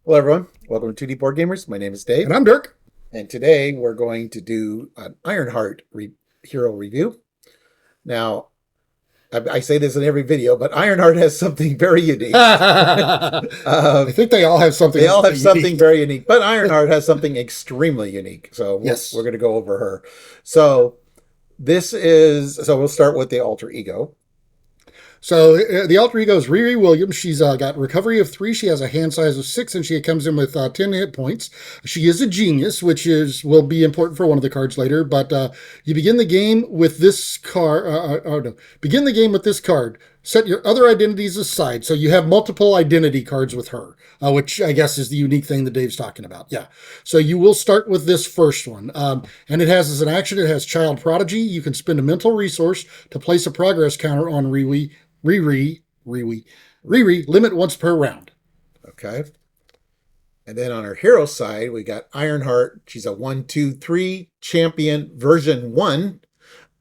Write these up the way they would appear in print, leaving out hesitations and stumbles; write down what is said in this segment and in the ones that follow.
Hello, everyone. Welcome to 2D Board Gamers. My name is Dave, And I'm Dirk. and today we're going to do an IronHeart Hero review. Now, I say this in every video, but IronHeart has something very unique. I think they all have something. They all have something unique. very unique, but IronHeart has something extremely unique. So Yes. we're going to go over her. So we'll start with the alter ego. So the alter ego is Riri Williams. She's got recovery of 3. She has a hand size of 6, and she comes in with 10 hit points. She is a genius, which will be important for one of the cards later. But you begin the game with this card. Begin the game with this card. Set your other identities aside. So you have multiple identity cards with her, which I guess is the unique thing that Dave's talking about. Yeah. So you will start with this first one. And it has as an action, it has Child Prodigy. You can spend a mental resource to place a progress counter on Riri, limit once per round. Okay. And then on her hero side, we got Ironheart. She's a 1-2-3 champion version 1.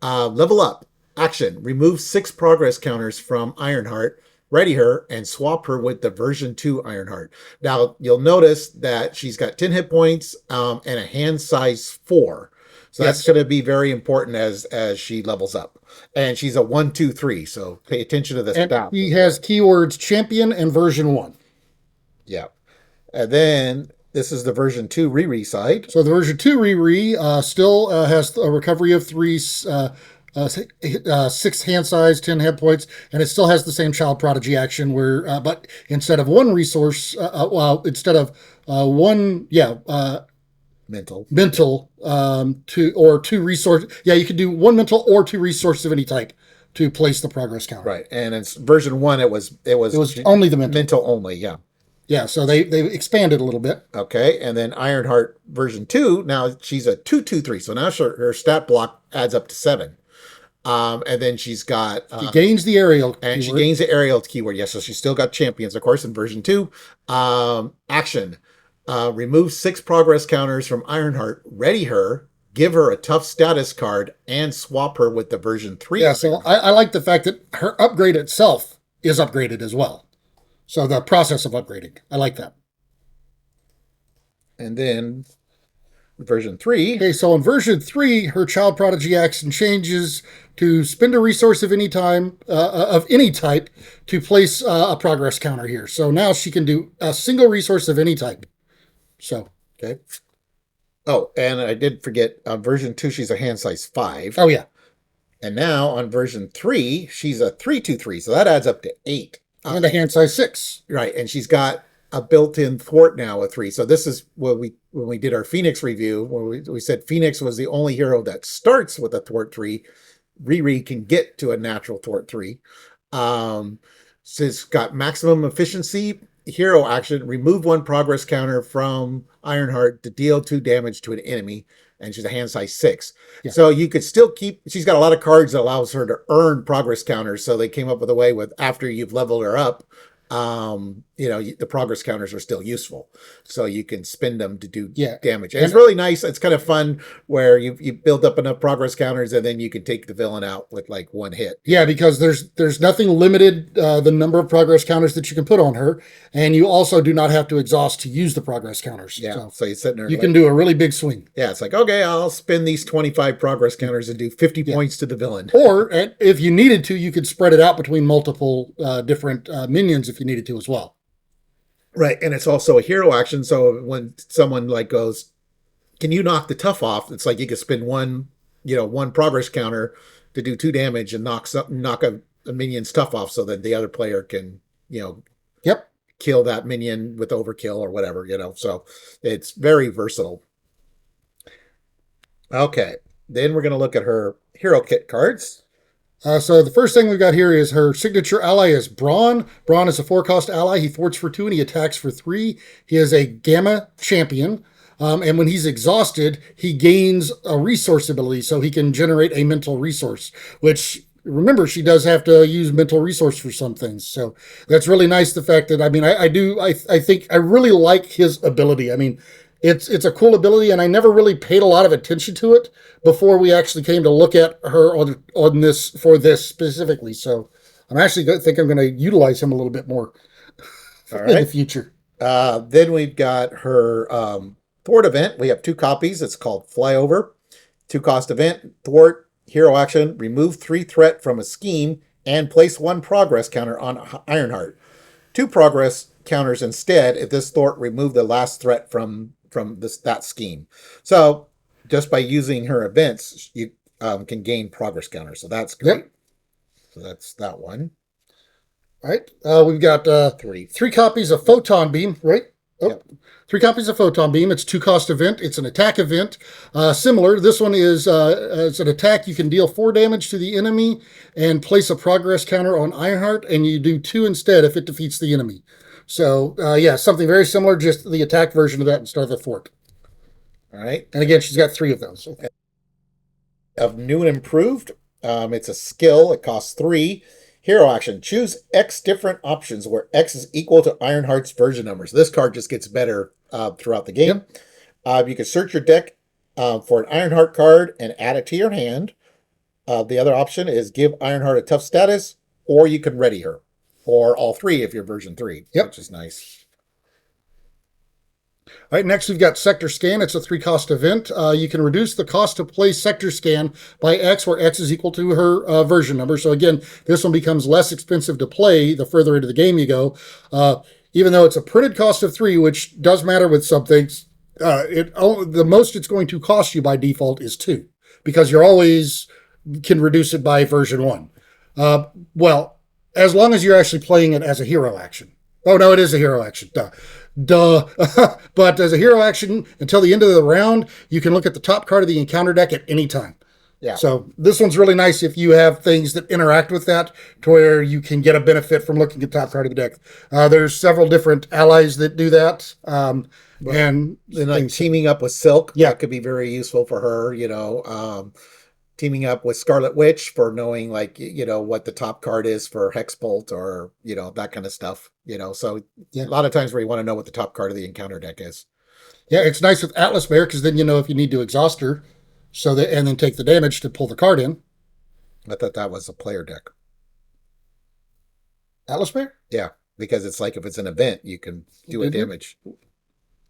Level up. Action. Remove 6 progress counters from Ironheart. Ready her and swap her with the version 2 Ironheart. Now, you'll notice that she's got 10 hit points and a hand size 4. So that's going to be very important as she levels up. And she's a 1-2-3, so pay attention to the stats. He has keywords champion and version 1. Yeah. And then this is the version 2 Riri side. So the version 2 Riri still has a recovery of 3, 6 hand size, 10 hit points, and it still has the same Child Prodigy action where, but instead of one resource, instead of mental, 2 resource. Yeah, you could do 1 mental or 2 resources of any type to place the progress counter. Right, and it's version 1. It was only the mental only. Yeah. Yeah, so they expanded a little bit. Okay, and then Ironheart version 2. Now she's a 2-2-3, so now her stat block adds up to 7. And then she's got she gains the aerial and keyword. She gains the aerial keyword. Yes, so she's still got champions, of course, in version 2. Action. Remove 6 progress counters from Ironheart, ready her, give her a tough status card, and swap her with the version 3. Yeah, so I like the fact that her upgrade itself is upgraded as well. So the process of upgrading, I like that. And then version 3. Okay, so in version 3, her Child Prodigy action changes to spend a resource of any time, of any type, to place a progress counter here. So now she can do a single resource of any type. So okay. Oh, and I did forget, on version 2, she's a hand size 5. Oh, yeah. And now on version 3, she's a 3-2-3, so that adds up to 8. And a hand size 6. Right, and she's got a built-in thwart now with 3. So this is what when we did our Phoenix review, where we said Phoenix was the only hero that starts with a thwart 3. Riri can get to a natural thwart 3. So it's got maximum efficiency. Hero action, remove 1 progress counter from Ironheart to deal 2 damage to an enemy, and she's a hand size 6. Yeah. So you could still she's got a lot of cards that allows her to earn progress counters, so they came up with a way with after you've leveled her up, the progress counters are still useful, so you can spend them to do damage. And it's really nice. It's kind of fun where you build up enough progress counters and then you can take the villain out with like 1 hit. Yeah, because there's nothing limited the number of progress counters that you can put on her, and you also do not have to exhaust to use the progress counters. Yeah, so you're sitting there. You can do a really big swing. Yeah, it's like, okay, I'll spend these 25 progress counters and do 50 points to the villain. Or if you needed to, you could spread it out between multiple different minions if you needed to as well. Right, and it's also a hero action, so when someone like goes, can you knock the tough off? It's like you can spend 1 progress counter to do 2 damage and knock a minion's tough off, so that the other player can, kill that minion with overkill or whatever, So it's very versatile. Okay, then we're going to look at her hero kit cards. So the first thing we've got here is her signature ally is Braun. Braun is a 4-cost ally. He thwarts for 2 and he attacks for 3. He is a Gamma champion. And when he's exhausted, he gains a resource ability, so he can generate a mental resource, which, remember, she does have to use mental resource for some things. So that's really nice, the fact that, I think I really like his ability. I mean, it's a cool ability, and I never really paid a lot of attention to it before we actually came to look at her on this for this specifically. So I'm actually think I'm going to utilize him a little bit more in the future. Then we've got her thwart event. We have 2 copies. It's called Flyover. 2 cost event, thwart, hero action, remove 3 threat from a scheme, and place 1 progress counter on Ironheart. 2 progress counters instead if this thwart removed the last threat from that scheme. So just by using her events, you can gain progress counters. So that's great. Yep. So that's that one. All right. We've got 3. 3 copies of Photon Beam, right? Oh, Yep. 3 copies of Photon Beam. It's 2 cost event. It's an attack event. Similar. This one is it's an attack. You can deal 4 damage to the enemy and place a progress counter on Ironheart, and you do 2 instead if it defeats the enemy. So, yeah, something very similar, just the attack version of that instead of the thwart. All right. And again, she's got 3 of those. Of new and improved, it's a skill. It costs 3. Hero action. Choose X different options where X is equal to Ironheart's version number. So this card just gets better throughout the game. Yep. You can search your deck for an Ironheart card and add it to your hand. The other option is give Ironheart a tough status, or you can ready her, or all 3 if you're version 3, Yep. which is nice. All right, next we've got Sector Scan. It's a 3 cost event. You can reduce the cost to play Sector Scan by X, where X is equal to her version number. So again, this one becomes less expensive to play the further into the game you go. Even though it's a printed cost of 3, which does matter with some things, the most it's going to cost you by default is 2, because you're always can reduce it by version 1. Well, as long as you're actually playing it as a hero action. Oh, no, it is a hero action. Duh. But as a hero action, until the end of the round, you can look at the top card of the encounter deck at any time. Yeah. So this one's really nice if you have things that interact with that, to where you can get a benefit from looking at the top card of the deck. There's several different allies that do that. And like teaming up with Silk, Yeah. that could be very useful for her, teaming up with Scarlet Witch for knowing, like, what the top card is for Hexbolt, or, that kind of stuff, so Yeah. a lot of times where you want to know what the top card of the encounter deck is. Yeah, it's nice with Atlas Bear, because then you know if you need to exhaust her, and then take the damage to pull the card in. I thought that was a player deck. Atlas Bear? Yeah, because it's like if it's an event, you can do a damage.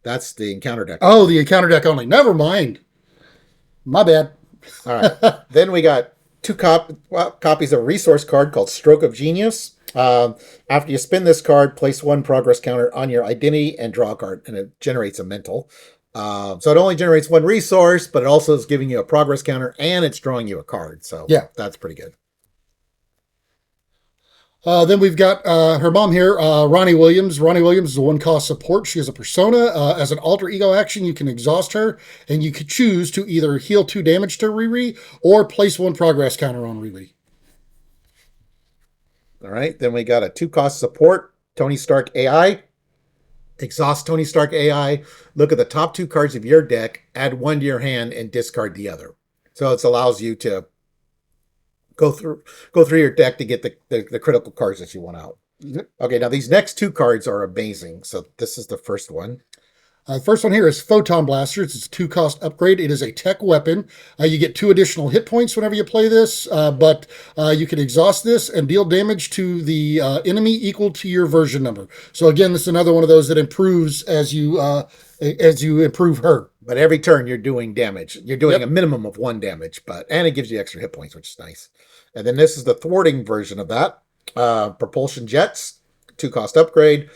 That's the encounter deck. Oh, the encounter deck only. Never mind. My bad. All right. Then we got 2 copies of a resource card called Stroke of Genius. After you spin this card, place 1 progress counter on your identity and draw a card, and it generates a mental. So it only generates 1 resource, but it also is giving you a progress counter, and it's drawing you a card. So yeah, that's pretty good. Then we've got her mom here, Ronnie Williams. Ronnie Williams is a 1 cost support. She has a persona. As an alter ego action, you can exhaust her, and you could choose to either heal 2 damage to Riri or place 1 progress counter on Riri. All right. Then we got a 2 cost support, Tony Stark AI. Exhaust Tony Stark AI. Look at the top 2 cards of your deck, add 1 to your hand, and discard the other. So it allows you to go through your deck to get the critical cards that you want out. Okay, now these next 2 cards are amazing. So this is the first one. The first one here is Photon Blaster. It's a 2 cost upgrade. It is a tech weapon. You get 2 additional hit points whenever you play this, but you can exhaust this and deal damage to the enemy equal to your version number. So again, this is another one of those that improves as you improve her. But every turn you're doing damage. You're doing a minimum of 1 damage, and it gives you extra hit points, which is nice. And then this is the thwarting version of that. Propulsion Jets, 2 cost upgrade.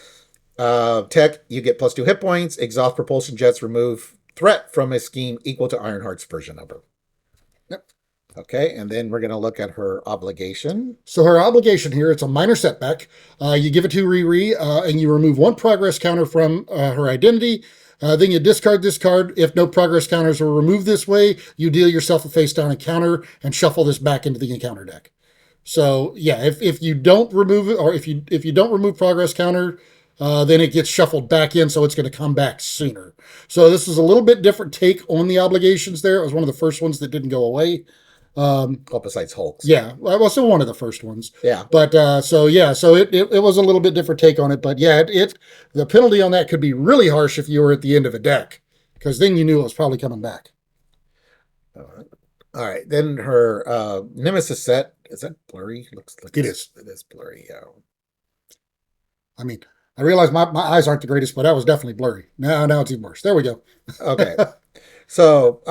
Tech, you get +2 hit points. Exhaust Propulsion Jets, remove threat from a scheme equal to Ironheart's version number. Yep. Okay, and then we're going to look at her obligation. So her obligation here, it's a minor setback. You give it to Riri, and you remove 1 progress counter from her identity. Then you discard this card. If no progress counters are removed this way, you deal yourself a face down encounter and shuffle this back into the encounter deck. So yeah, if you don't remove it, or if you don't remove progress counter, then it gets shuffled back in, so it's going to come back sooner. So this is a little bit different take on the obligations there. It was one of the first ones that didn't go away. Besides Hulk's. Yeah, well, still one of the first ones. Yeah. But so it was a little bit different take on it. But yeah, the penalty on that could be really harsh if you were at the end of a deck, because then you knew it was probably coming back. All right. Then her Nemesis set, is that blurry? Looks like It is. It is blurry. Yeah. I mean, I realize my eyes aren't the greatest, but that was definitely blurry. Now it's even worse. There we go. Okay. So,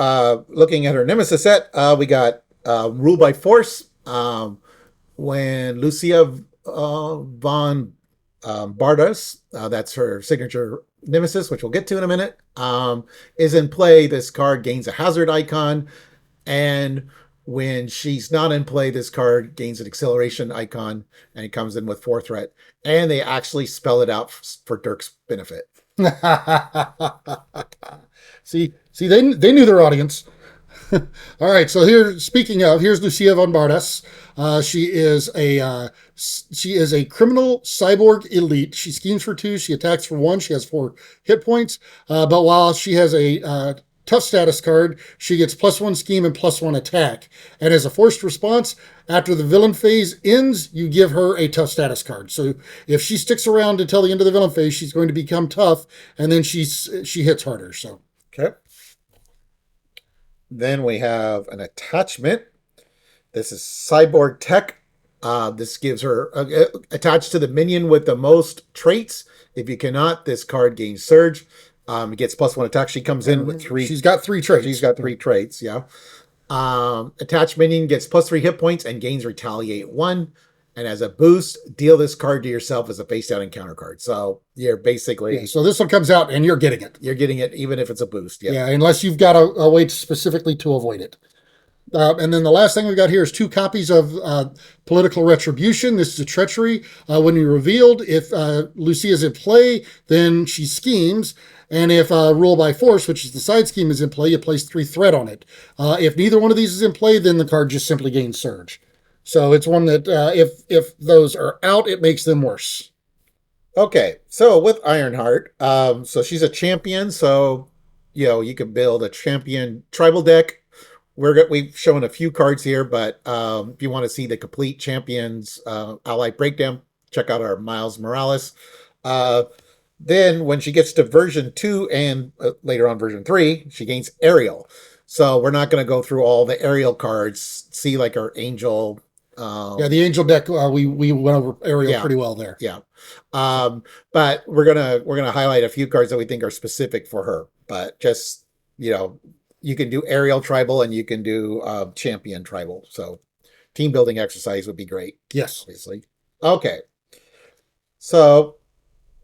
looking at her Nemesis set, we got Rule by Force. When Lucia von Bardas, that's her signature Nemesis, which we'll get to in a minute, is in play, this card gains a hazard icon. And when she's not in play, this card gains an acceleration icon, and it comes in with 4 threat. And they actually spell it out for Dirk's benefit. See, they knew their audience. All right, so here, speaking of, here's Lucia von Bardas. She is a criminal cyborg elite. She schemes for 2. She attacks for 1. She has 4 hit points. But while she has a tough status card, she gets +1 scheme and +1 attack. And as a forced response, after the villain phase ends, you give her a tough status card. So if she sticks around until the end of the villain phase, she's going to become tough, and then she hits harder. So okay. Then we have an attachment. This is Cyborg Tech. This gives her attached to the minion with the most traits. If you cannot, this card gains Surge. It gets +1 attack. She comes in with 3. She's got 3 traits. She's got 3 traits, yeah. Attached minion gets +3 hit points and gains Retaliate 1. And as a boost, deal this card to yourself as a face down encounter card. So you're basically... Yeah, so this one comes out and you're getting it. You're getting it even if it's a boost. Yeah, unless you've got a way specifically to avoid it. And then the last thing we got here is 2 copies of Political Retribution. This is a treachery. When you're revealed, if Lucia is in play, then she schemes. And if Rule by Force, which is the side scheme, is in play, you place 3 threat on it. If neither one of these is in play, then the card just simply gains Surge. So it's one that if those are out, it makes them worse. Okay, so with Ironheart, so she's a champion, so you can build a champion tribal deck. We've shown a few cards here, but if you want to see the complete champions ally breakdown, check out our Miles Morales. Then when she gets to version 2 and later on version 3, she gains Aerial. So we're not going to go through all the Aerial cards. See like our Angel. The Angel deck, we went over Aerial pretty well there. Yeah. But we're gonna highlight a few cards that we think are specific for her. But just you can do Aerial tribal and you can do champion tribal. So team building exercise would be great. Yes. Obviously. Okay. So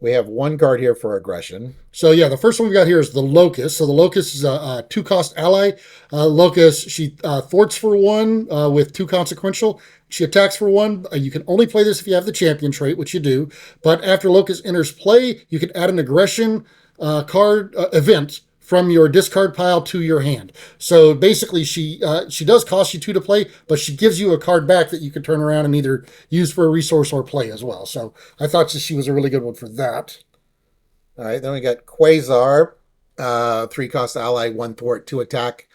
we have 1 card here for aggression. So yeah, the first one we got here is the Locust. So the Locust is a 2-cost ally. Locust, she thwarts for 1 with 2 consequential. She attacks for 1. You can only play this if you have the champion trait, which you do. But after Locust enters play, you can add an aggression card event from your discard pile to your hand. So basically, she does cost you 2 to play, but she gives you a card back that you can turn around and either use for a resource or play as well. So I thought she was a really good one for that. All right, then we got Quasar, 3-cost ally, 1 thwart, 2 attack,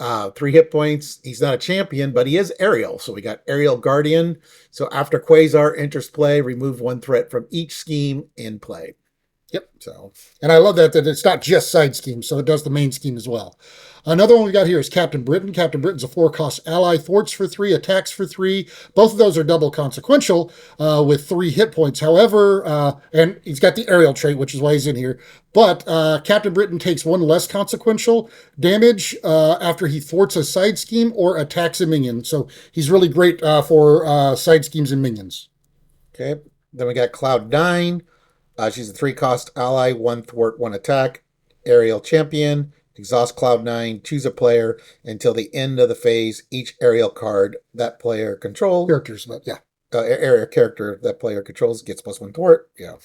3 hit points. He's not a champion, but he is Aerial. So we got Aerial Guardian. So after Quasar enters play, remove 1 threat from each scheme in play. Yep. And I love that it's not just side schemes, so it does the main scheme as well. Another one we got here is Captain Britain. Captain Britain's a 4-cost ally, thwarts for 3, attacks for 3. Both of those are double consequential with 3 hit points. However, and he's got the Aerial trait, which is why he's in here. But Captain Britain takes 1 less consequential damage after he thwarts a side scheme or attacks a minion. So he's really great for side schemes and minions. Okay. Then we got Cloud9. She's a 3-cost ally, 1 thwart, 1 attack, Aerial champion. Exhaust Cloud9, choose a player until the end of the phase. Each Aerial card that player controls. Characters, but yeah. Area character that player controls gets +1 thwart. Yeah.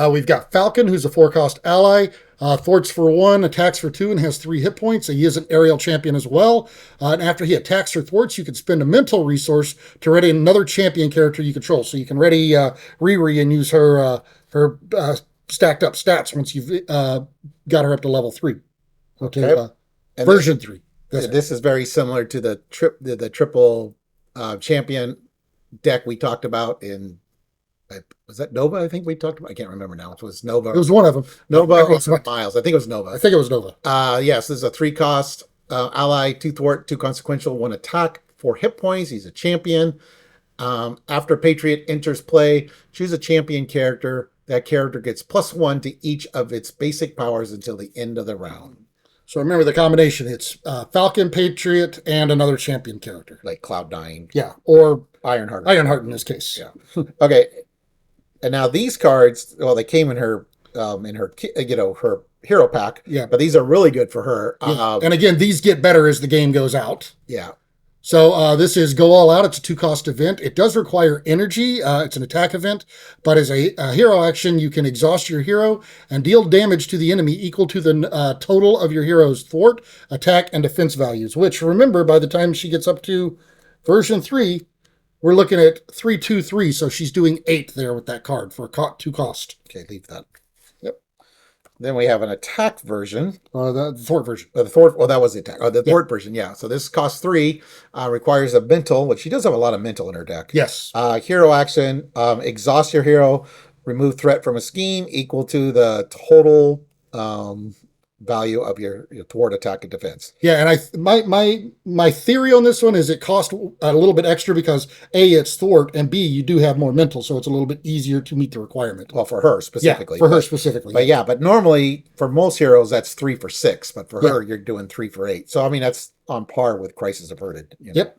We've got Falcon, who's a 4-cost ally, thwarts for 1, attacks for 2, and has 3 hit points. He is an Aerial champion as well. And after he attacks or thwarts, you can spend a mental resource to ready another champion character you control. So you can ready Riri and use her stacked up stats once you've got her up to level 3. Okay. Version 3. This is very similar to the triple champion deck we talked about in... Was that Nova? I think we talked about. I can't remember now. It was Nova. It was one of them. Nova or Miles. I think it was Nova. I think it was Nova. Yes, this is a 3-cost ally, 2 thwart, 2 consequential, 1 attack, 4 hit points. He's a champion. After Patriot enters play, choose a champion character. That character gets +1 to each of its basic powers until the end of the round. So remember the combination. It's Falcon, Patriot, and another champion character. Like Cloud9. Yeah, or Ironheart. Ironheart in this case. Yeah. Okay. And now these cards, well, they came in her her hero pack. Yeah. But these are really good for her. Yeah. And again, these get better as the game goes out. Yeah. So this is Go All Out. It's a 2-cost event. It does require energy. It's an attack event, but as a hero action, you can exhaust your hero and deal damage to the enemy equal to the total of your hero's thwart, attack, and defense values, which, remember, by the time she gets up to version 3, we're looking at 3/2/3, so she's doing 8 there with that card for 2 cost. Okay, leave that. Yep. Then we have an attack version. The thwart version. The thwart. Well, that was the attack. Oh, the thwart version. Yeah. So this costs 3. Requires a mental, which she does have a lot of mental in her deck. Yes. Hero action. Exhaust your hero. Remove threat from a scheme equal to the total value of your thwart, attack, and defense. Yeah, and my theory on this one is it costs a little bit extra because A, it's thwart, and B, you do have more mental, so it's a little bit easier to meet the requirement. Well, for her specifically. Yeah, for her specifically. But yeah, but normally for most heroes that's 3 for 6, but for her you're doing 3 for 8. So I mean that's on par with Crisis Averted. Yep.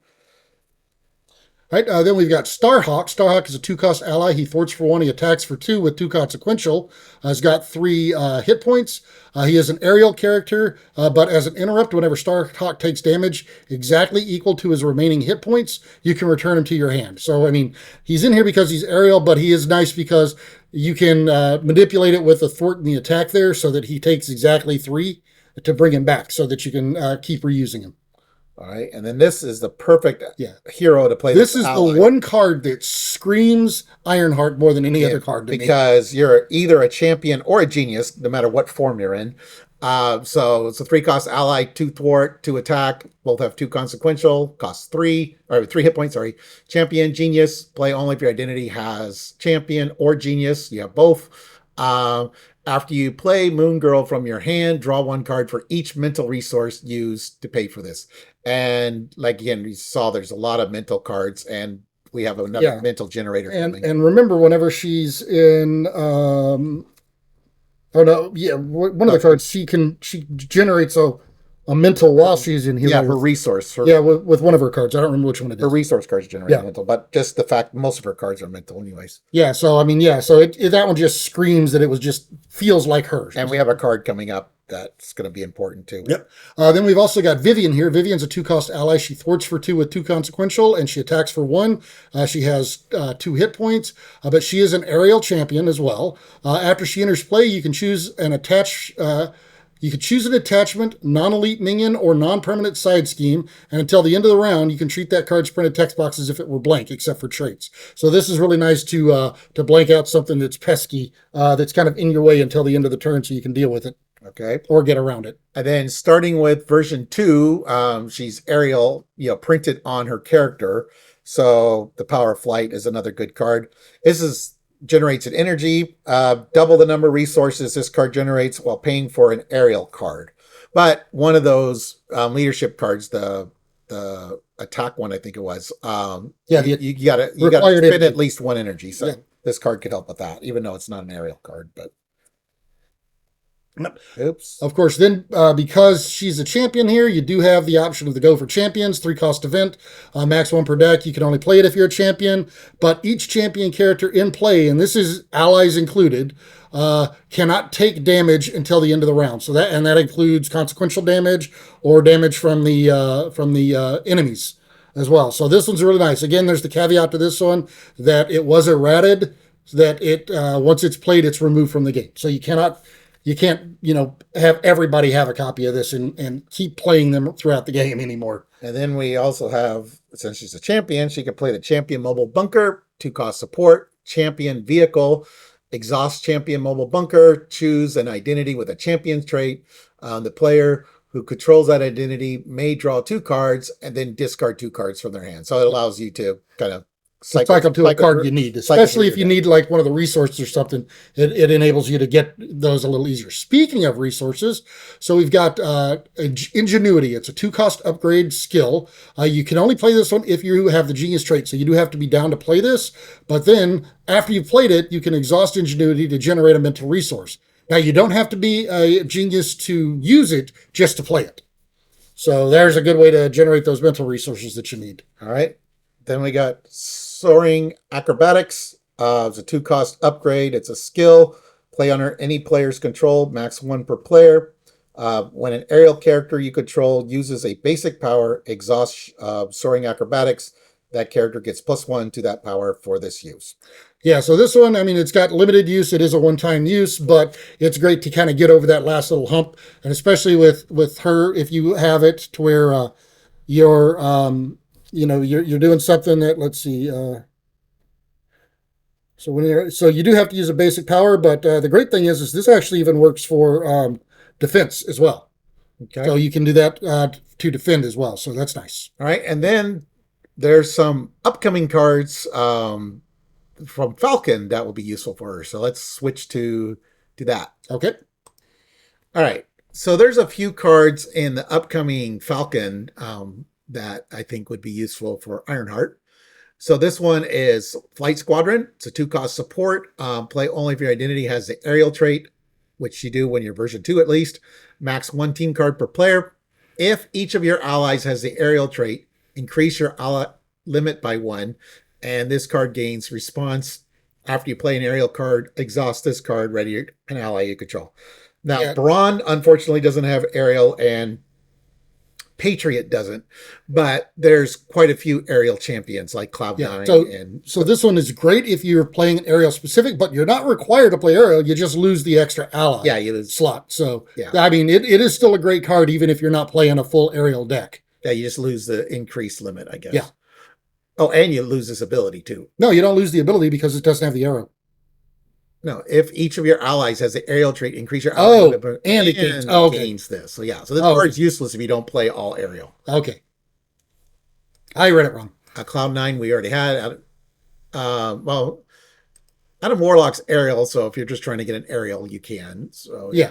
Right, then we've got Starhawk. Starhawk is a 2-cost ally. He thwarts for 1. He attacks for 2 with 2 consequential. He's got 3 hit points. He is an aerial character, but as an interrupt, whenever Starhawk takes damage exactly equal to his remaining hit points, you can return him to your hand. So, I mean, he's in here because he's aerial, but he is nice because you can manipulate it with the thwart and the attack there so that he takes exactly 3 to bring him back so that you can keep reusing him. All right, and then this is the perfect hero to play. This is ally. The one card that screams Ironheart more than any other card to because you're either a champion or a genius, no matter what form you're in. So it's a 3-cost ally, 2 thwart, 2 attack. Both have 2 consequential, costs 3 hit points. Sorry, champion, genius. Play only if your identity has champion or genius. You have both. After you play Moon Girl from your hand, draw 1 card for each mental resource used to pay for this. And like again, you saw there's a lot of mental cards, and we have another mental generator coming. And remember, whenever she's in, one of the cards, she generates a mental while she's in here. Yeah, her resource. With one of her cards. I don't remember which one it is. Her resource cards generate mental, but just the fact most of her cards are mental anyways. Yeah, so I mean, so that one just screams that it was just feels like hers. And we have a card coming up that's going to be important too. Yep. Then we've also got Vivian here. Vivian's a 2-cost ally. She thwarts for 2 with 2 consequential, and she attacks for 1. She has 2 hit points, but she is an aerial champion as well. After she enters play, you can choose an attachment, non-elite minion, or non-permanent side scheme, and until the end of the round, you can treat that card's printed text box as if it were blank, except for traits. So this is really nice to blank out something that's pesky, that's kind of in your way until the end of the turn, so you can deal with it. Okay. Or get around it. And then starting with version 2, she's aerial, printed on her character. So the Power of Flight is another good card. This generates an energy, double the number of resources this card generates while paying for an aerial card. But one of those leadership cards, the attack one, I think it was. You gotta spend at least 1 energy. So this card could help with that, even though it's not an aerial card, but. Oops. Of course, then because she's a champion here, you do have the option of the Go for Champions, 3-cost event, max 1 per deck. You can only play it if you're a champion, but each champion character in play, and this is allies included, cannot take damage until the end of the round. So that includes consequential damage or damage from the enemies as well. So this one's really nice. Again, there's the caveat to this one that it was errated, so that it once it's played, it's removed from the game. So you can't, have everybody have a copy of this and keep playing them throughout the game anymore. And then we also have, since she's a champion, she can play the Champion Mobile Bunker, 2-cost support, Champion Vehicle, exhaust Champion Mobile Bunker, choose an identity with a champion trait. The player who controls that identity may draw 2 cards and then discard 2 cards from their hand. So it allows you to kind of cycle to a card you need, especially if you need like one of the resources or something. It enables you to get those a little easier. Speaking of resources, so we've got Ingenuity. It's a 2-cost upgrade skill. You can only play this one if you have the Genius trait, so you do have to be down to play this. But then after you've played it, you can exhaust Ingenuity to generate a mental resource. Now you don't have to be a genius to use it, just to play it. So there's a good way to generate those mental resources that you need. All right. Then we got Soaring Acrobatics. It's a 2-cost upgrade. It's a skill. Play under any player's control, max 1 per player. When an aerial character you control uses a basic power, exhaust Soaring Acrobatics, that character gets +1 to that power for this use. Yeah, so this one, I mean, it's got limited use. It is a one-time use, but it's great to kind of get over that last little hump. And especially with her, if you have it to where you're doing something that, let's see. So you do have to use a basic power, but the great thing is this actually even works for defense as well. Okay. So you can do that to defend as well. So that's nice. All right, and then there's some upcoming cards from Falcon that will be useful for her. So let's switch to that. Okay. All right. So there's a few cards in the upcoming Falcon that I think would be useful for IronHeart. So this one is Flight Squadron. It's a 2-cost support. Play only if your identity has the aerial trait, which you do when you're version 2 at least. Max 1 team card per player. If each of your allies has the aerial trait, increase your ally limit by 1. And this card gains response after you play an aerial card. Exhaust this card, ready an ally you control. Now, Brawn unfortunately doesn't have aerial, and Patriot doesn't, but there's quite a few aerial champions like Cloud9. So this one is great if you're playing an aerial specific, but you're not required to play aerial. You just lose the extra ally slot. So, I mean, it is still a great card even if you're not playing a full aerial deck. Yeah, you just lose the increased limit, I guess. Yeah. Oh, and you lose this ability too. No, you don't lose the ability because it doesn't have the arrow. No, if each of your allies has the aerial trait, increase your ally limit, and it gains this. So so this card's useless if you don't play all aerial. Okay. I read it wrong. Cloud9 we already had. Adam Warlock's aerial, so if you're just trying to get an aerial, you can. So you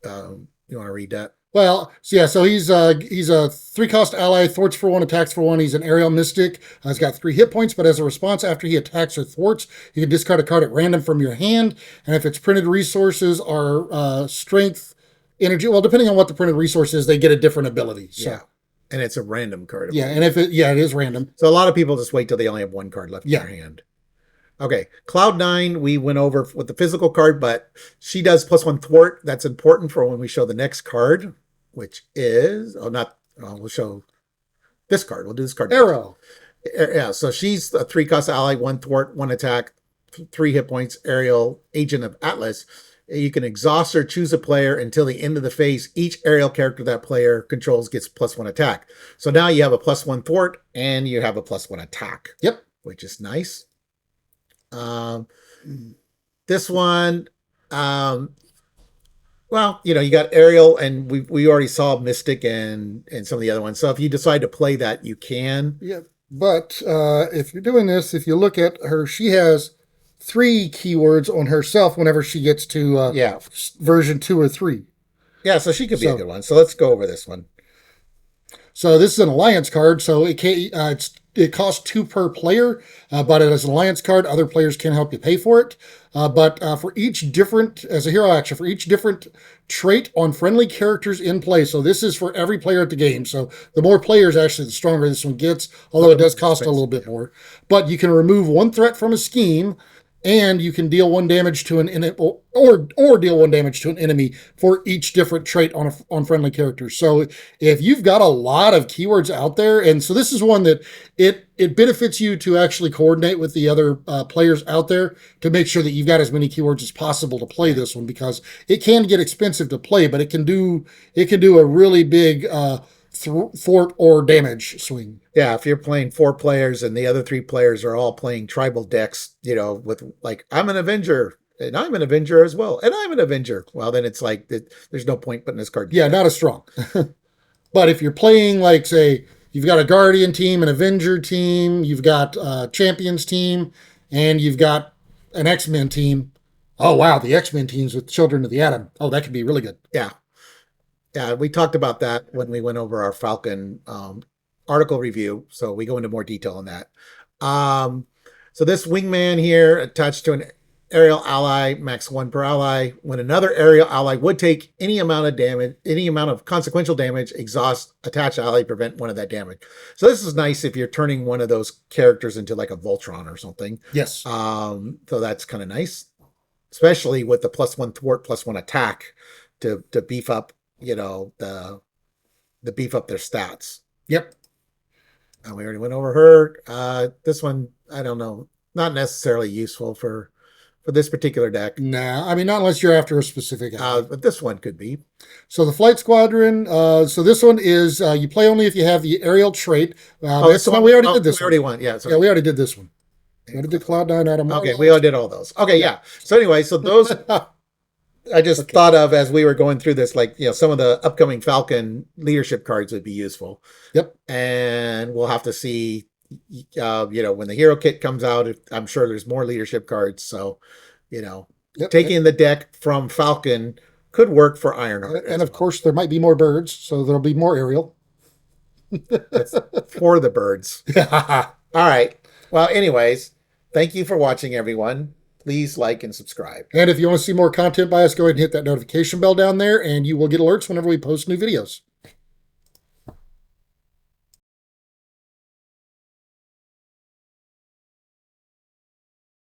want to read that? Well, so he's a 3-cost ally, thwarts for 1, attacks for 1. He's an aerial mystic. He's got 3 hit points, but as a response, after he attacks or thwarts, you can discard a card at random from your hand. And if its printed resources are strength, energy, well, depending on what the printed resource is, they get a different ability. So. Yeah, and it's a random card. Yeah, and if it is random. So a lot of people just wait till they only have 1 card left in their hand. Okay, Cloud9, we went over with the physical card, but she does +1 thwart. That's important for when we show the next card, which is, we'll show this card. We'll do this card. Arrow. Yeah, so she's a 3-cost ally, 1 thwart, 1 attack, 3 hit points, aerial, agent of Atlas. You can exhaust or choose a player until the end of the phase. Each aerial character that player controls gets +1 attack. So now you have a +1 thwart and you have a +1 attack. Yep. Which is nice. This one, you got aerial, and we already saw Mystic and some of the other ones. So if you decide to play that, you can. Yeah, but if you're doing this, if you look at her, she has 3 keywords on herself whenever she gets to version 2 or 3. Yeah, so she could be a good one. So let's go over this one. So this is an alliance card, so it costs 2 per player, but it is an alliance card. Other players can help you pay for it. But for each different, as a hero action, for each different trait on friendly characters in play. So this is for every player at the game. So the more players, actually, the stronger this one gets, although it does cost a little bit more. But you can remove 1 threat from a scheme, and you can deal 1 damage to an enemy, or deal 1 damage to an enemy for each different trait on friendly characters. So if you've got a lot of keywords out there, and so this is one that it benefits you to actually coordinate with the other players out there to make sure that you've got as many keywords as possible to play this one, because it can get expensive to play, but it can do a really big thwart or damage swing. Yeah, if you're playing 4 players and the other 3 players are all playing tribal decks, with like, I'm an Avenger, and I'm an Avenger as well, and I'm an Avenger. Well, then it's like, there's no point putting this card together. Yeah, not as strong. But if you're playing, like, say, You've got a Guardian team, an Avenger team, you've got a Champions team, and you've got an X-Men team. Oh, wow, the X-Men teams with Children of the Atom. Oh, that could be really good. Yeah. Yeah, we talked about that when we went over our Falcon article review, so we go into more detail on that. So this wingman here attached to an aerial ally, max 1 per ally. When another aerial ally would take any amount of damage, any amount of consequential damage, exhaust attached ally, prevent 1 of that damage. So this is nice if you're turning one of those characters into like a Voltron or something. Yes. So that's kind of nice, especially with the +1 thwart, +1 attack to beef up, the beef up their stats. Yep. We already went over her. This one, I don't know, not necessarily useful for this particular deck. Nah, I mean, not unless you're after a specific ally. But this one could be. So the Flight Squadron, so this one is, you play only if you have the aerial trait. This one we already did this we already won. Yeah, Yeah, we already did this one. We already did Cloud9 Atom. Okay, we already did all those. Okay, yeah. So anyway, so those I just thought of as we were going through this, like, some of the upcoming Falcon leadership cards would be useful. Yep. And we'll have to see, when the hero kit comes out, I'm sure there's more leadership cards. So, taking the deck from Falcon could work for IronHeart. And of course, there might be more birds, so there'll be more aerial. That's for the birds. All right. Well, anyways, thank you for watching, everyone. Please like and subscribe. And if you want to see more content by us, go ahead and hit that notification bell down there, and you will get alerts whenever we post new videos.